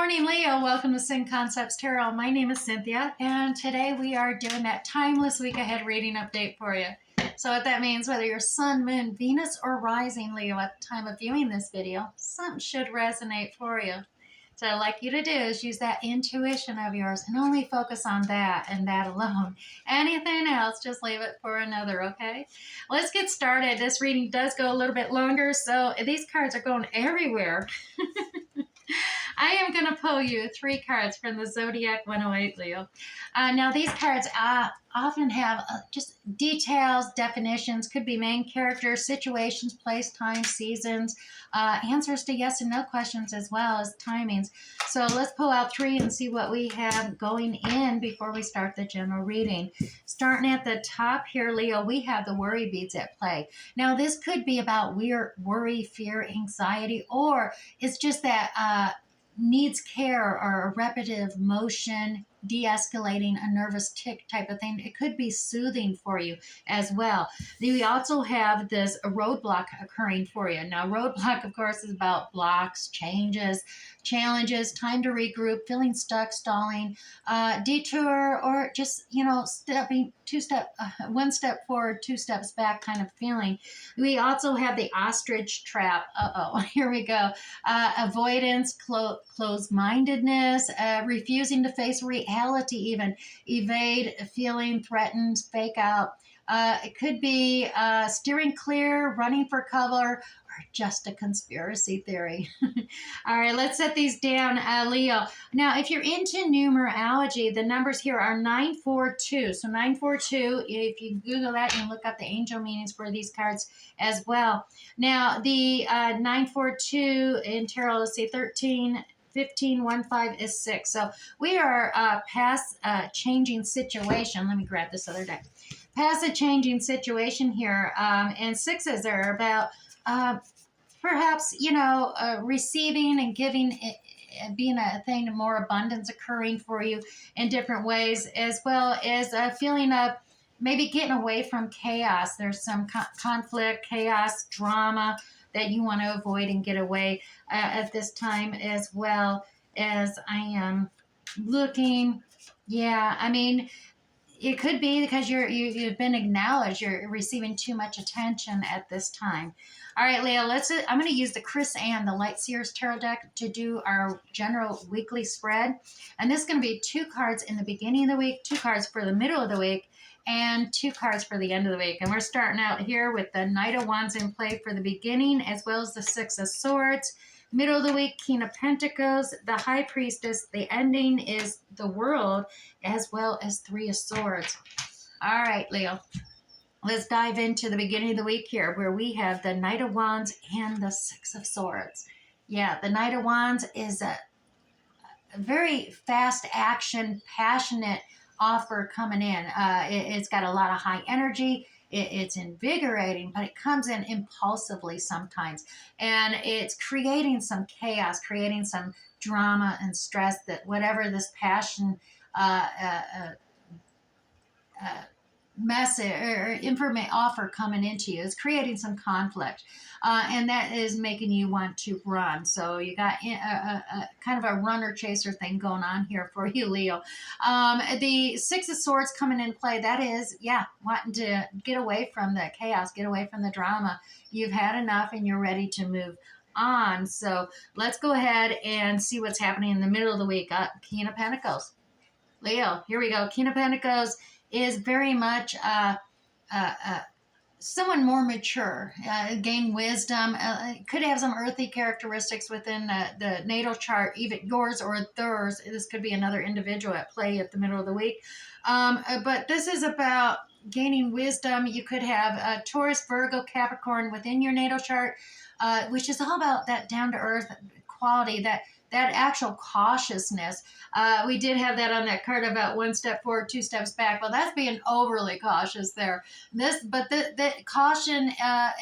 morning, Leo. Welcome to Sing Concepts Tarot. My name is Cynthia, and today we are doing that timeless week ahead reading update for you. So what that means, whether you're Sun, Moon, Venus, or Rising, Leo, at the time of viewing this video, something should resonate for you. So what I'd like you to do is use that intuition of yours and only focus on that and that alone. Anything else, just leave it for another, okay? Let's get started. This reading does go a little bit longer, so these cards are going everywhere. I am going to pull you 3 cards from the Zodiac 108, Leo. Now, these cards often have just details, definitions, could be main characters, situations, place, time, seasons, answers to yes and no questions, as well as timings. So let's pull out 3 and see what we have going in before we start the general reading. Starting at the top here, Leo, we have the worry beads at play. Now, this could be about worry, fear, anxiety, or it's just that needs care or a repetitive motion, de-escalating a nervous tick type of thing. It could be soothing for you as well. We also have this roadblock occurring for you. Now, roadblock, of course, is about blocks, changes, challenges, time to regroup, feeling stuck, stalling, detour, or just, stepping one step forward, 2 steps back kind of feeling. We also have the ostrich trap. Here we go. Avoidance, closed-mindedness, refusing to face reality, even evade, feeling threatened, fake out. It could be steering clear, running for cover, or just a conspiracy theory. All right, let's set these down, Leo. Now, if you're into numerology, the numbers here are 942. So 942, if you Google that, you can look up the angel meanings for these cards as well. Now, the 942 in tarot, let's see, 13, 15, 1, 5 is 6. So we are past a changing situation. Let me grab this other deck. Past a changing situation here. And 6s are about perhaps, receiving and giving, being a thing, more abundance occurring for you in different ways, as well as a feeling of maybe getting away from chaos. There's some conflict, chaos, drama that you want to avoid and get away at this time, as well as I am looking. Yeah, I mean, it could be because you've been acknowledged. You're receiving too much attention at this time. All right, Leo, I'm going to use the Chris Ann, the Light Seers Tarot deck, to do our general weekly spread. And this is going to be 2 cards in the beginning of the week, 2 cards for the middle of the week, and 2 cards for the end of the week. And we're starting out here with the Knight of Wands in play for the beginning, as well as the 6 of Swords. Middle of the week, King of Pentacles, the High Priestess. The ending is the World, as well as 3 of Swords. All right, Leo. Let's dive into the beginning of the week here, where we have the Knight of Wands and the 6 of Swords. Yeah, the Knight of Wands is a very fast action, passionate offer coming in. It's got a lot of high energy. It's invigorating, but it comes in impulsively sometimes. And it's creating some chaos, creating some drama and stress, that whatever this passion message or offer coming into you is creating some conflict, and that is making you want to run. So you got a kind of a runner chaser thing going on here for you, Leo. The 6 of Swords coming in play, that is, wanting to get away from the chaos, get away from the drama. You've had enough and you're ready to move on. So let's go ahead and see what's happening in the middle of the week. King of Pentacles. Leo, here we go. King of Pentacles is very much someone more mature, gain wisdom, could have some earthy characteristics within the natal chart, even yours or theirs. This could be another individual at play at the middle of the week. But this is about gaining wisdom. You could have Taurus, Virgo, Capricorn within your natal chart, which is all about that down-to-earth quality, that actual cautiousness. We did have that on that card about 1 step forward, 2 steps back. Well, that's being overly cautious there. But the caution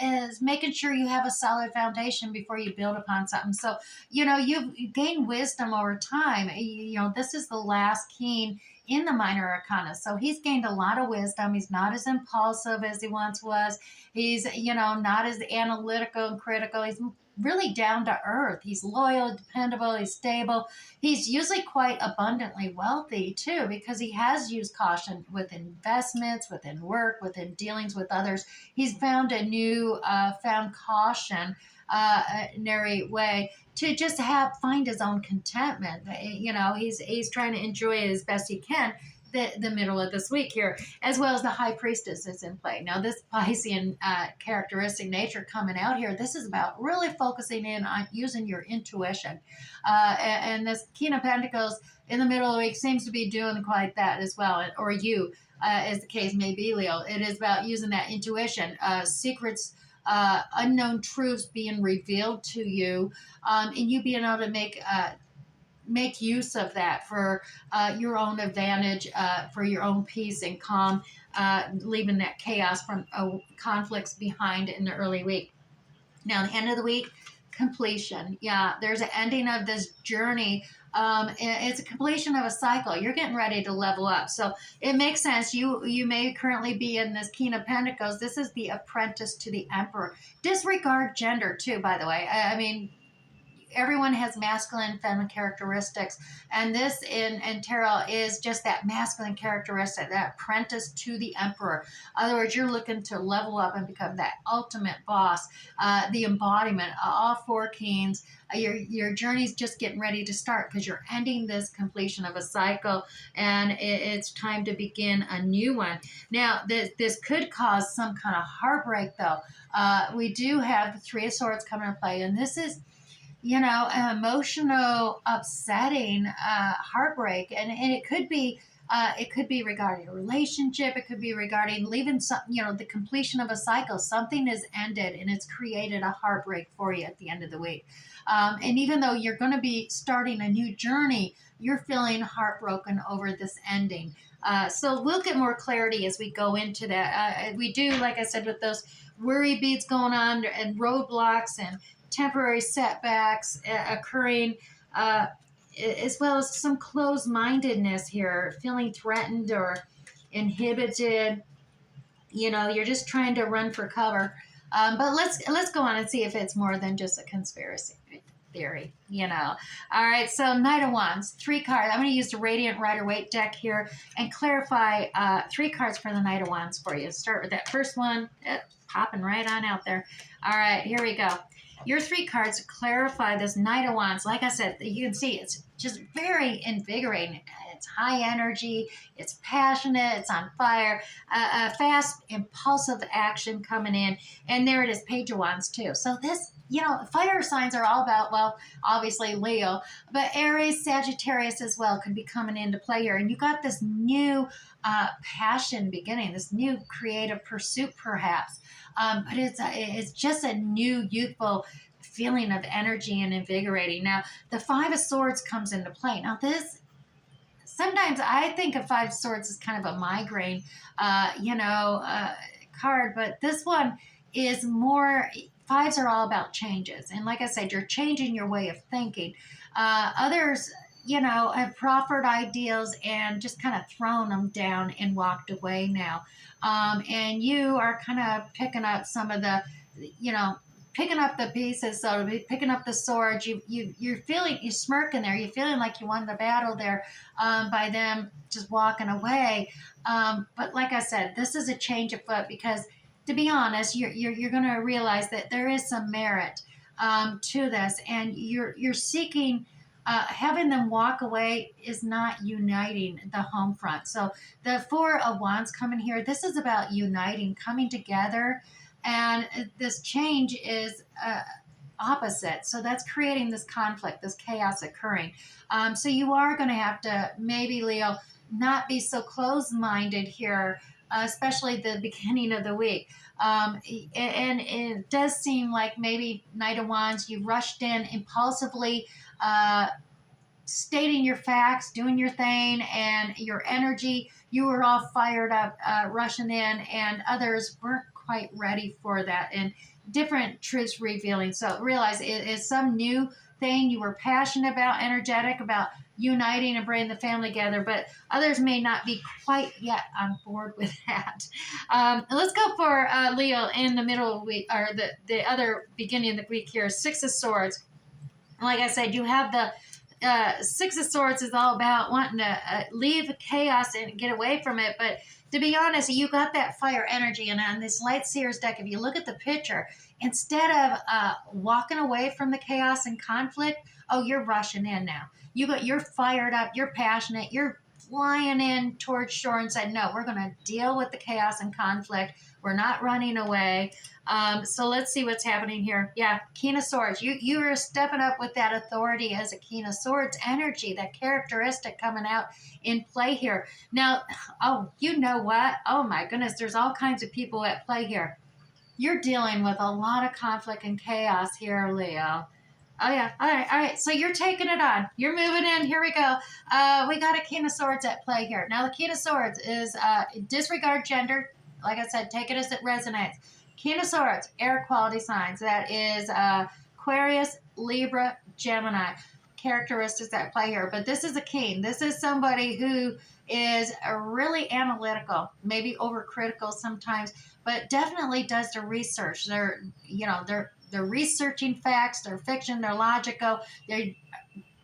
is making sure you have a solid foundation before you build upon something. So, you've gained wisdom over time. This is the last king in the minor arcana. So he's gained a lot of wisdom. He's not as impulsive as he once was. He's, not as analytical and critical. He's really down to earth. He's loyal, dependable, he's stable. He's usually quite abundantly wealthy too, because he has used caution with investments, within work, within dealings with others. He's found a new, found caution, way to just find his own contentment. He's trying to enjoy it as best he can. The middle of this week here, as well as the high priestess is in play. Now, this Piscean characteristic nature coming out here, this is about really focusing in on using your intuition. And this King of Pentacles in the middle of the week seems to be doing quite that as well, or you, as the case may be, Leo. It is about using that intuition, secrets, unknown truths being revealed to you, and you being able to make use of that for your own advantage, for your own peace and calm, leaving that chaos from conflicts behind in the early week. Now, the end of the week, completion. Yeah, there's an ending of this journey. It's a completion of a cycle. You're getting ready to level up. So it makes sense. You may currently be in this King of Pentacles. This is the apprentice to the Emperor. Disregard gender too, by the way. I mean, everyone has masculine and feminine characteristics, and this in tarot is just that masculine characteristic, that apprentice to the Emperor. In other words, you're looking to level up and become that ultimate boss, the embodiment, all four kings. Your journey's just getting ready to start because you're ending this completion of a cycle, and it's time to begin a new one. Now, this could cause some kind of heartbreak, though. We do have the Three of Swords coming into play, and this is an emotional, upsetting heartbreak, and it could be regarding a relationship. It could be regarding leaving some, the completion of a cycle. Something has ended, and it's created a heartbreak for you at the end of the week. And even though you're going to be starting a new journey, you're feeling heartbroken over this ending. So we'll get more clarity as we go into that. We do, like I said, with those worry beads going on and roadblocks and temporary setbacks occurring, as well as some closed-mindedness here, feeling threatened or inhibited. You're just trying to run for cover. But let's go on and see if it's more than just a conspiracy theory. All right, so Knight of Wands, 3 cards. I'm going to use the Radiant Rider-Waite deck here and clarify 3 cards for the Knight of Wands for you. Start with that first one, popping right on out there. All right, here we go. Your 3 cards clarify this Knight of Wands. Like I said, you can see it's just very invigorating. It's high energy. It's passionate. It's on fire. Fast, impulsive action coming in. And there it is, Page of Wands too. So this, fire signs are all about, well, obviously Leo, but Aries, Sagittarius as well could be coming into play here. And you got this new passion beginning, this new creative pursuit perhaps. But it's just a new youthful feeling of energy and invigorating. Now, the 5 of Swords comes into play. Now, this, sometimes I think of 5 of Swords as kind of a migraine, card, but this one is more, 5s are all about changes. And like I said, you're changing your way of thinking. Others, have proffered ideals and just kind of thrown them down and walked away now. And you are kind of picking up some of the, picking up the pieces, so to be picking up the swords. You're feeling, you're smirking there. You're feeling like you won the battle there by them just walking away. But like I said, this is a change of foot because, to be honest, you're going to realize that there is some merit to this, and you're seeking. Having them walk away is not uniting the home front. So the 4 of Wands coming here, this is about uniting, coming together, and this change is opposite. So that's creating this conflict, this chaos occurring. So you are going to have to, maybe, Leo, not be so closed-minded here, especially the beginning of the week. And it does seem like maybe Knight of Wands, you rushed in impulsively, stating your facts, doing your thing, and your energy, you were all fired up, rushing in, and others weren't quite ready for that, and different truths revealing. So realize it is some new thing you were passionate about, energetic about, uniting and bringing the family together, but others may not be quite yet on board with that. Let's go for Leo in the middle of the week, or the other beginning of the week here, Six of Swords. Like I said, you have the Six of Swords is all about wanting to leave chaos and get away from it. But to be honest, you got that fire energy. And on this Light Seers deck, if you look at the picture, instead of walking away from the chaos and conflict, oh, you're rushing in now. You're fired up, you're passionate, you're flying in towards shore and said, no, we're going to deal with the chaos and conflict. We're not running away. So let's see what's happening here. Yeah, King of Swords. You are stepping up with that authority as a King of Swords energy, that characteristic coming out in play here. Now, oh, you know what? Oh my goodness, there's all kinds of people at play here. You're dealing with a lot of conflict and chaos here, Leo. Oh yeah, all right. So you're taking it on. You're moving in. Here we go. We got a King of Swords at play here. Now the King of Swords is disregard gender. Like I said, take it as it resonates. King of Swords, air quality signs. That is Aquarius, Libra, Gemini. Characteristics that play here. But this is a king. This is somebody who is really analytical, maybe overcritical sometimes, but definitely does the research. They're researching facts, they're fiction, they're logical. They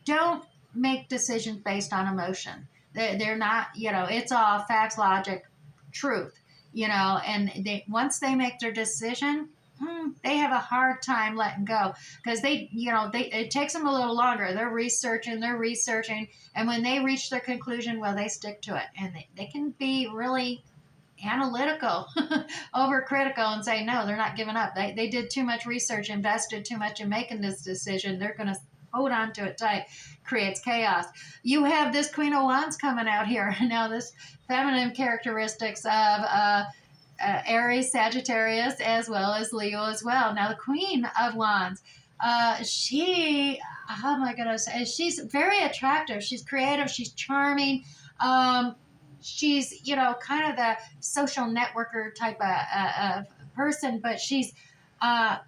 don't make decisions based on emotion. They're not, it's all facts, logic, truth. And once they make their decision, they have a hard time letting go because it takes them a little longer. They're researching, and when they reach their conclusion, well, they stick to it, and they can be really analytical, overcritical, and say no, they're not giving up. They did too much research, invested too much in making this decision. They're going to hold on to it tight. Creates chaos. You have this Queen of Wands coming out here. Now this feminine characteristics of Aries, Sagittarius, as well as Leo as well. Now the Queen of Wands, oh my goodness, she's very attractive. She's creative. She's charming. She's, kind of the social networker type of person, but she's got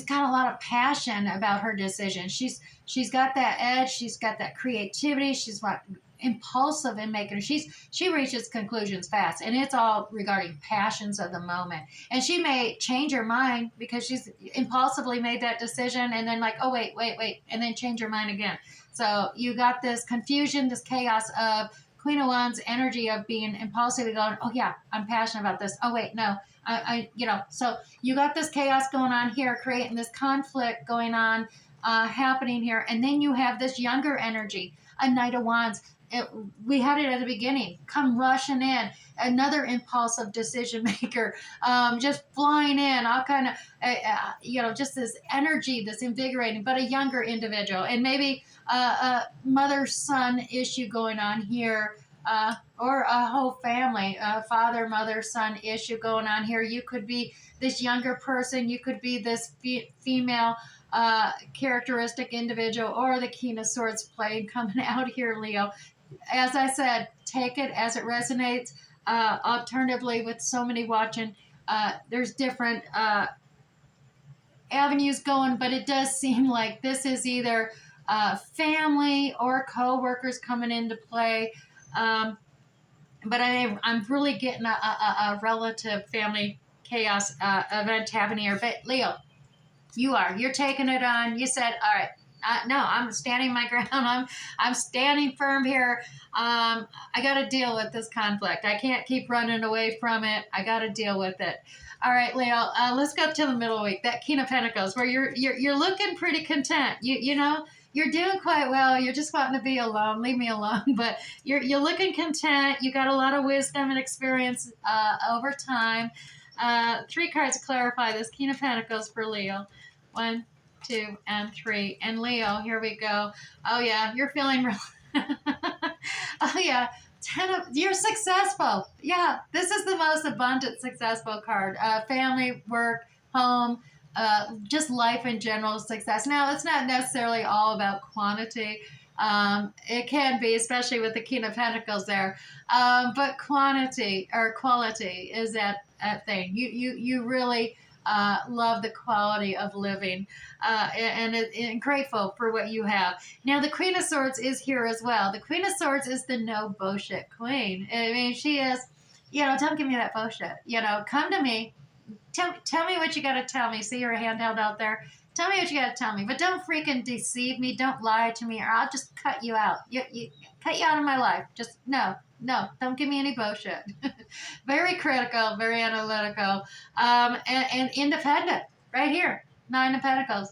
a lot of passion about her decision. She's got that edge. She's got that creativity. She's impulsive in making. She reaches conclusions fast, and it's all regarding passions of the moment. And she may change her mind because she's impulsively made that decision, and then like, oh wait, and then change her mind again. So you got this confusion, this chaos of Queen of Wands energy of being impulsively going, oh yeah, I'm passionate about this. Oh wait, no, so you got this chaos going on here, creating this conflict going on, happening here. And then you have this younger energy, a Knight of Wands. We had it at the beginning, come rushing in, another impulsive decision maker, just flying in, all kind of, just this energy, this invigorating, but a younger individual, and maybe a mother-son issue going on here, or a whole family, father, mother, son issue going on here. You could be this younger person, you could be this female characteristic individual, or the King of Swords played coming out here, Leo. As I said, take it as it resonates. Alternatively, with so many watching, there's different avenues going, but it does seem like this is either family or co-workers coming into play. But I'm really getting a relative family chaos event happening here. But Leo, you're taking it on. You said, all right, no, I'm standing my ground. I'm standing firm here. I got to deal with this conflict. I can't keep running away from it. I got to deal with it. All right, Leo, let's go to the middle of the week. That King of Pentacles, where you're looking pretty content. You're doing quite well. You're just wanting to be alone. Leave me alone. But you're looking content. You got a lot of wisdom and experience over time. 3 cards to clarify this King of Pentacles for Leo. 1, 2, and 3. And Leo, here we go. Oh yeah, you're feeling real. Oh yeah. You're successful. Yeah, this is the most abundant, successful card. Family, work, home, just life in general, success. Now, it's not necessarily all about quantity. It can be, especially with the King of Pentacles there. But quantity or quality is that thing. You really love the quality of living, and grateful for what you have. Now, the Queen of Swords is here as well. The Queen of Swords is the no bullshit queen. I mean, she is, don't give me that bullshit. Come to me. Tell me what you got to tell me. See your handheld out there? Tell me what you got to tell me. But don't freaking deceive me. Don't lie to me, or I'll just cut you out. Cut you out of my life. Just no. Don't give me any bullshit. Very critical, very analytical, and independent. Right here, Nine of Pentacles.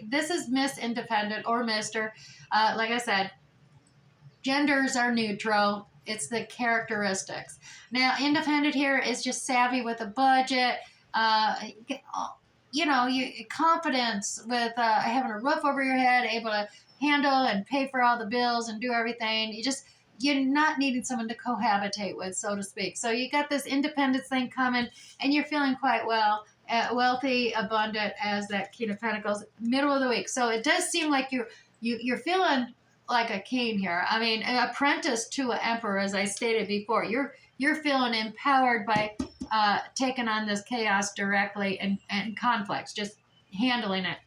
This is Miss Independent or Mister. Like I said, genders are neutral. It's the characteristics. Now, independent here is just savvy with a budget. Confidence with having a roof over your head, able to handle and pay for all the bills and do everything. You're not needing someone to cohabitate with, so to speak. So you got this independence thing coming, and you're feeling quite wealthy, abundant as that King of Pentacles, middle of the week. So it does seem like you're feeling like a king here. I mean, an apprentice to an emperor, as I stated before. You're feeling empowered by taking on this chaos directly and conflicts, just handling it.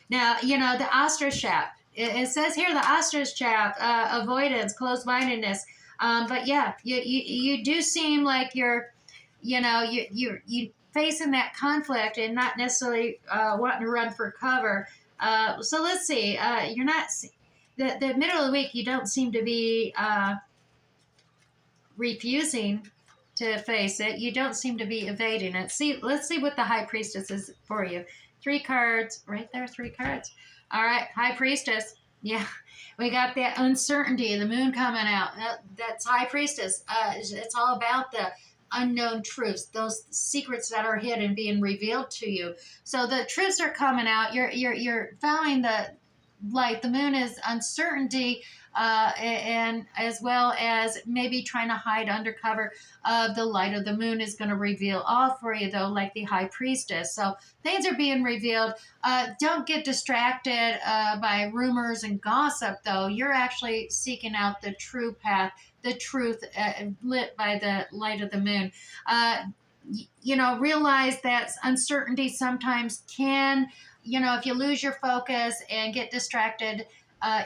Now, the ostrich chap. It says here the ostrich chap, avoidance, closed-mindedness. But yeah, you do seem like you're facing that conflict and not necessarily wanting to run for cover. So let's see. You're not the middle of the week. You don't seem to be refusing to face it. You don't seem to be evading it. Let's see what the High Priestess is for you. 3 cards right there. 3 cards. All right, High Priestess. Yeah, we got that uncertainty, the moon coming out. That's High Priestess. It's all about the unknown truths, those secrets that are hidden being revealed to you. So the truths are coming out. You're following the light. The moon is uncertainty, and as well as maybe trying to hide under cover of the light of the moon is going to reveal all for you, though, like the High Priestess. So things are being revealed. Don't get distracted by rumors and gossip, though. You're actually seeking out the true path, the truth lit by the light of the moon. Realize that uncertainty sometimes can, if you lose your focus and get distracted,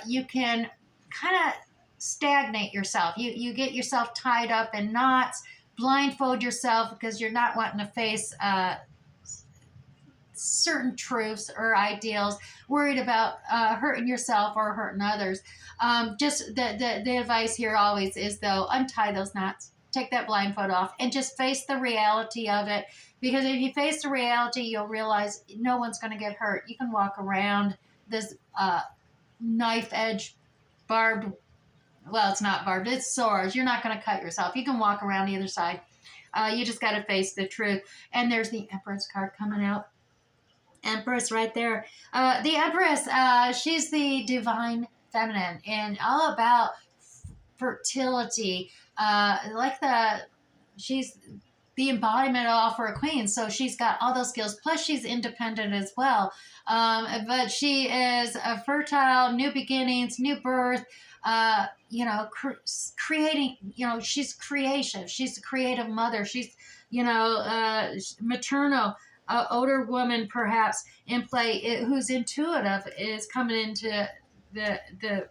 you can kind of stagnate yourself. You get yourself tied up in knots, blindfold yourself because you're not wanting to face certain truths or ideals, worried about hurting yourself or hurting others. Just the advice here always is, though, untie those knots, take that blindfold off, and just face the reality of it. Because if you face the reality, you'll realize no one's going to get hurt. You can walk around this knife edge barbed, well, it's not barbed, it's swords. You're not going to cut yourself. You can walk around the other side. You just got to face the truth. And there's the Empress card coming out. Empress right there. The Empress, she's the divine feminine and all about fertility. She's the embodiment of for a queen. So she's got all those skills. Plus she's independent as well. But she is a fertile, new beginnings, new birth, creating, she's creative. She's a creative mother. She's, maternal, older woman perhaps in play who's intuitive is coming into the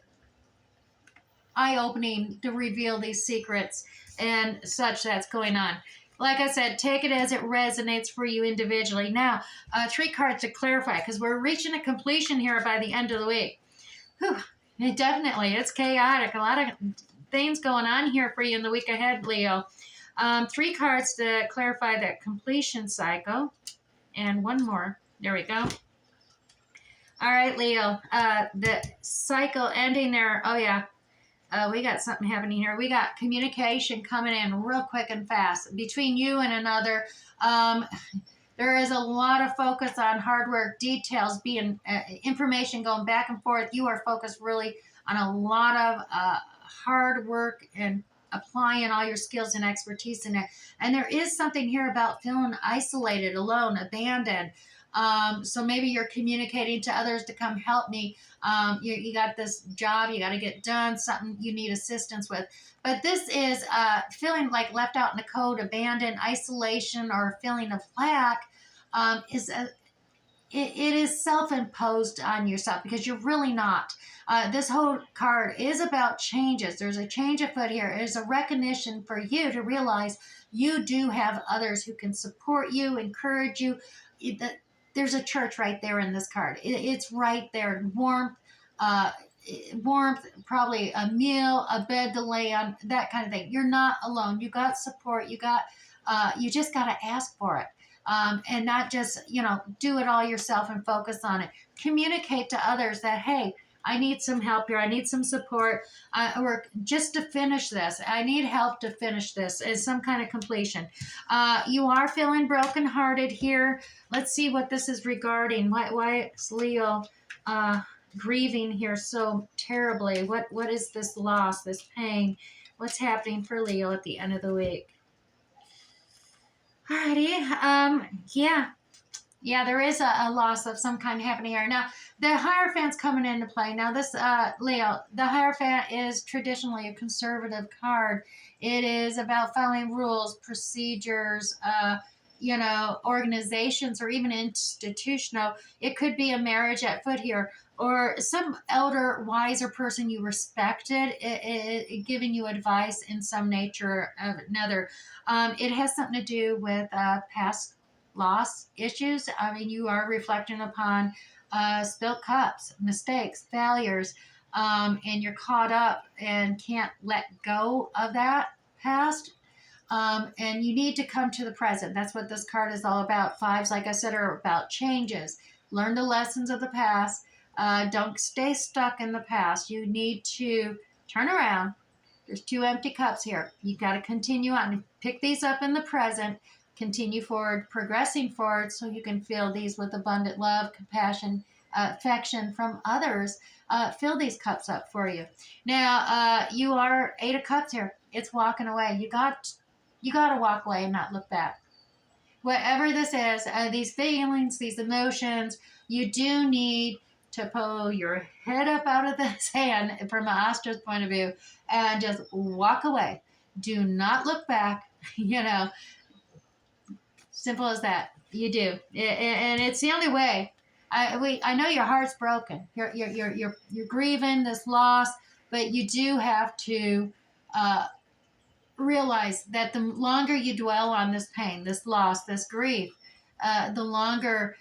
eye-opening to reveal these secrets and such that's going on. Like I said, take it as it resonates for you individually. Now, 3 cards to clarify, because we're reaching a completion here by the end of the week. Whew, definitely, it's chaotic. A lot of things going on here for you in the week ahead, Leo. 3 cards to clarify that completion cycle. And 1 more. There we go. All right, Leo. The cycle ending there. Oh, yeah. We got something happening here. We got communication coming in real quick and fast between you and another. There is a lot of focus on hard work, details, being information going back and forth. You are focused really on a lot of hard work and applying all your skills and expertise in it. And there is something here about feeling isolated, alone, abandoned. So maybe you're communicating to others to come help me. You got this job you got to get done, something you need assistance with. But this is feeling like left out in the cold, abandoned, isolation, or feeling of lack is a it is self-imposed on yourself because you're really not. This whole card is about changes. There's a change afoot here. There's a recognition for you to realize you do have others who can support you, encourage you. There's a church right there in this card. It's right there. Uh, warmth, probably a meal, a bed to lay on, that kind of thing. You're not alone. You got support. You just got to ask for it. And not just, do it all yourself and focus on it. Communicate to others that, hey, I need some help here. I need some support. Or just to finish this. I need help to finish this as some kind of completion. You are feeling brokenhearted here. Let's see what this is regarding. Why is Leo grieving here so terribly? What is this loss, this pain? What's happening for Leo at the end of the week? Alrighty. Yeah, there is a loss of some kind happening here. Now, the Hierophant's coming into play. Now, this, Leo, the Hierophant is traditionally a conservative card. It is about following rules, procedures, organizations, or even institutional. It could be a marriage at foot here, or some elder, wiser person you respected, giving you advice in some nature or another. It has something to do with past loss issues. I mean, you are reflecting upon spilt cups, mistakes, failures, and you're caught up and can't let go of that past. And you need to come to the present. That's what this card is all about. Fives, like I said, are about changes. Learn the lessons of the past. Don't stay stuck in the past. You need to turn around. There's 2 empty cups here. You got to continue on. Pick these up in the present. Continue forward, progressing forward, so you can fill these with abundant love, compassion, affection from others. Fill these cups up for you. Now, you are 8 of Cups here. It's walking away. You got to walk away and not look back. Whatever this is, these feelings, these emotions, you do need to pull your head up out of the sand from an ostrich point of view and just walk away. Do not look back. Simple as that. You do, and it's the only way. I know your heart's broken. You're grieving this loss, but you do have to realize that the longer you dwell on this pain, this loss, this grief, the longer,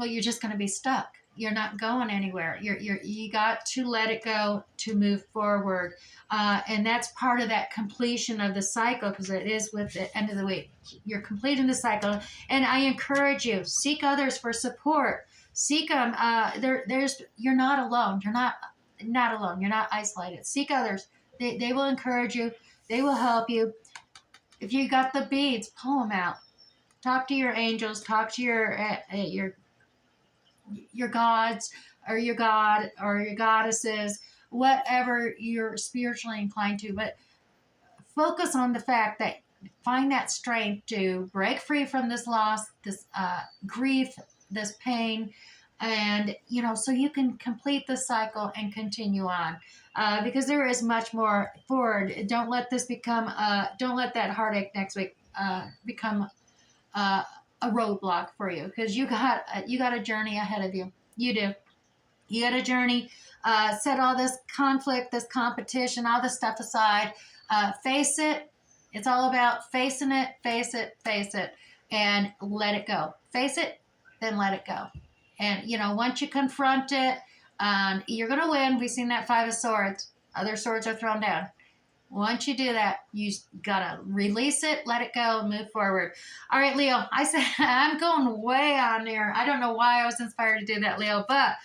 you're just going to be stuck. You're not going anywhere. You got to let it go to move forward. And that's part of that completion of the cycle, because it is with the end of the week. You're completing the cycle. And I encourage you, seek others for support. Seek them. You're not alone. You're not alone. You're not isolated. Seek others. They will encourage you. They will help you. If you got the beads, pull them out. Talk to your angels. Talk to your gods, or your god, or your goddesses, whatever you're spiritually inclined to. But focus on the fact that find that strength to break free from this loss, this grief, this pain, and so you can complete the cycle and continue on, because there is much more forward. Don't let that heartache next week become a roadblock for you, because you got a journey ahead of you. You do. You got a journey. Set all this conflict, this competition, all this stuff aside. Face it. It's all about facing it, face it, and let it go. Face it, then let it go. And, once you confront it, you're going to win. We've seen that 5 of Swords. Other swords are thrown down. Once you do that, you got to release it, let it go, and move forward. All right, Leo, I said I'm going way on there. I don't know why I was inspired to do that, Leo, but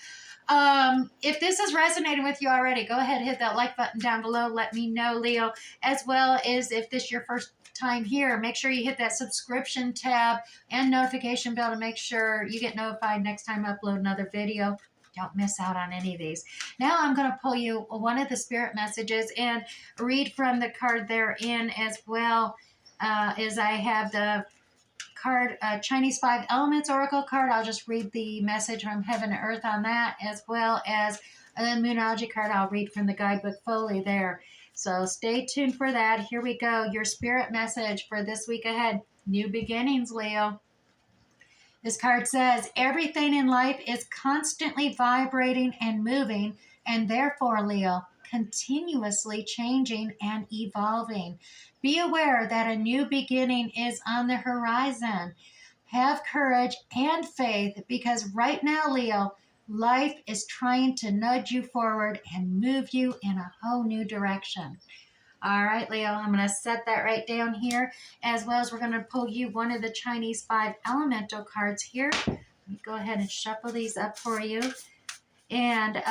if this is resonating with you already, go ahead and hit that like button down below. Let me know, Leo, as well as if this is your first time here, make sure you hit that subscription tab and notification bell to make sure you get notified next time I upload another video. Don't miss out on any of these. Now I'm going to pull you one of the spirit messages and read from the card therein, as well as I have the card, Chinese 5 Elements Oracle card. I'll just read the message from heaven and earth on that, as well as a Moonology card I'll read from the guidebook Foley there. So stay tuned for that. Here we go. Your spirit message for this week ahead. New beginnings, Leo. This card says, everything in life is constantly vibrating and moving, and therefore, Leo, continuously changing and evolving. Be aware that a new beginning is on the horizon. Have courage and faith, because right now, Leo, life is trying to nudge you forward and move you in a whole new direction. All right, Leo, I'm going to set that right down here, as well as we're going to pull you one of the Chinese 5 Elemental cards here. Let me go ahead and shuffle these up for you. And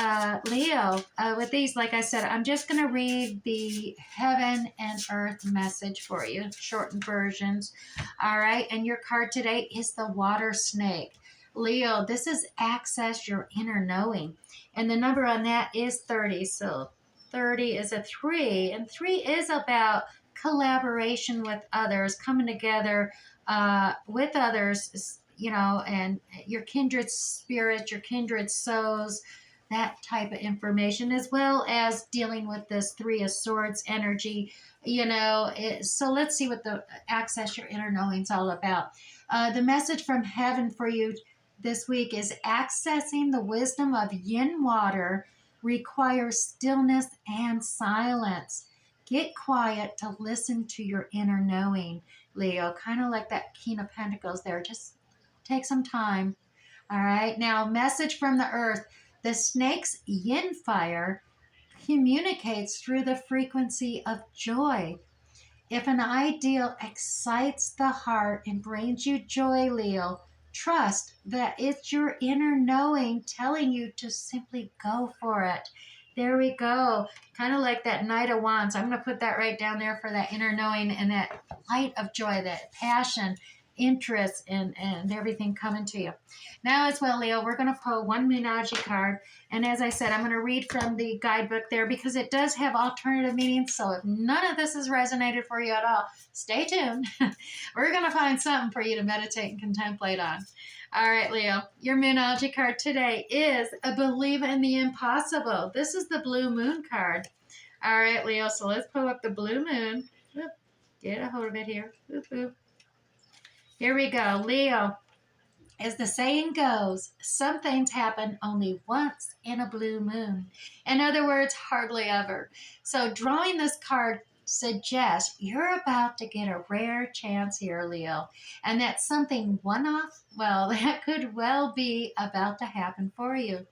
Leo, with these, like I said, I'm just going to read the heaven and earth message for you, shortened versions. All right, and your card today is the water snake. Leo, this is access your inner knowing. And the number on that is 30. So 30 is a 3, and 3 is about collaboration with others, coming together with others, you know, and your kindred spirits, your kindred souls, that type of information, as well as dealing with this 3 of Swords energy, you know. So let's see what the access your inner knowing is all about. The message from heaven for you this week is accessing the wisdom of yin water requires stillness and silence. Get quiet to listen to your inner knowing, Leo. Kind of like that King of Pentacles there. Just take some time. All right. Now, message from the earth. The snake's yin fire communicates through the frequency of joy. If an ideal excites the heart and brings you joy, Leo, trust that it's your inner knowing telling you to simply go for it. There we go. Kind of like that Knight of Wands. I'm going to put that right down there for that inner knowing and that light of joy, that passion, interest, and everything coming to you. Now as well, Leo, we're going to pull one Moonology card. And as I said, I'm going to read from the guidebook there because it does have alternative meanings. So if none of this has resonated for you at all, stay tuned. We're going to find something for you to meditate and contemplate on. All right, Leo, your Moonology card today is a Believe in the Impossible. This is the Blue Moon card. All right, Leo, so let's pull up the Blue Moon. Oop, get a hold of it here. Oop, oop. Here we go, Leo. As the saying goes, some things happen only once in a blue moon. In other words, hardly ever. So drawing this card suggests you're about to get a rare chance here, Leo. And that something one-off, well, that could well be about to happen for you.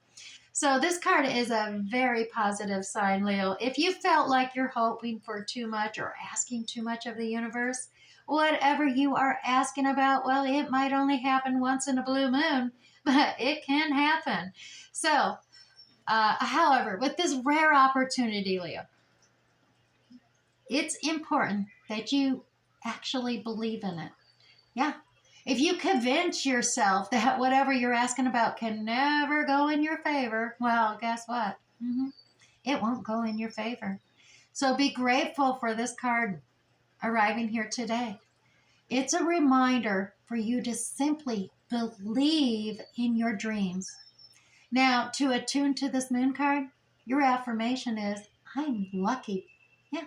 So this card is a very positive sign, Leo. If you felt like you're hoping for too much or asking too much of the universe, whatever you are asking about, well, it might only happen once in a blue moon, but it can happen. So, however, with this rare opportunity, Leo, it's important that you actually believe in it. Yeah. If you convince yourself that whatever you're asking about can never go in your favor, well, guess what? It won't go in your favor. So be grateful for this card arriving here today. It's a reminder for you to simply believe in your dreams. Now, to attune to this moon card, your affirmation is, I'm lucky. Yeah,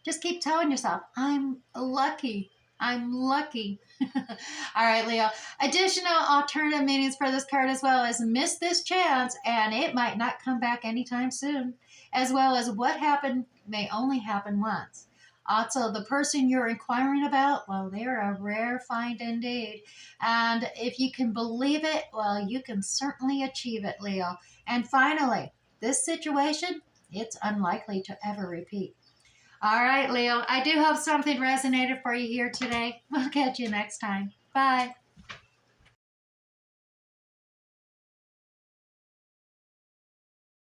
just keep telling yourself, I'm lucky. I'm lucky. All right, Leo. Additional alternative meanings for this card as well as miss this chance and it might not come back anytime soon, as well as what happened may only happen once. Also, the person you're inquiring about, well, they're a rare find indeed. And if you can believe it, well, you can certainly achieve it, Leo. And finally, this situation, it's unlikely to ever repeat. All right, Leo, I do hope something resonated for you here today. We'll catch you next time. Bye.